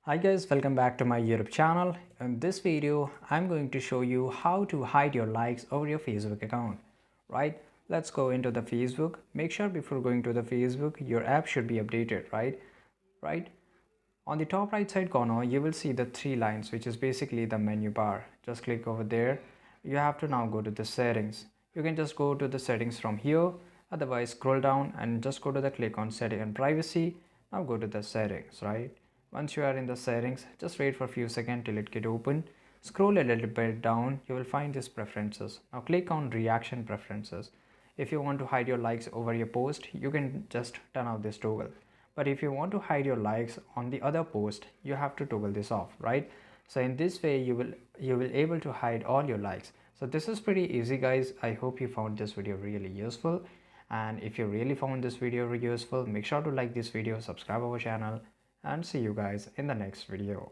Hi guys, welcome back to my YouTube channel. In this video, I'm going to show you how to hide your likes over your Facebook account, right? Let's go into the Facebook. Make sure before going to the Facebook, your app should be updated, right? Right? On the top right side corner, you will see the three lines, which is basically the menu bar. Just click over there. You have to now go to the settings. You can just go to the settings from here. Otherwise, scroll down and just go to the click on setting and privacy. Now go to the settings, right? Once you are in the settings, just wait for a few seconds till it get open. Scroll a little bit down, you will find this preferences. Now click on reaction preferences. If you want to hide your likes over your post, you can just turn off this toggle. But if you want to hide your likes on the other post, you have to toggle this off, right? So in this way, you will able to hide all your likes. So this is pretty easy, guys. I hope you found this video really useful. And if you really found this video useful, make sure to like this video, subscribe our channel, and see you guys in the next video.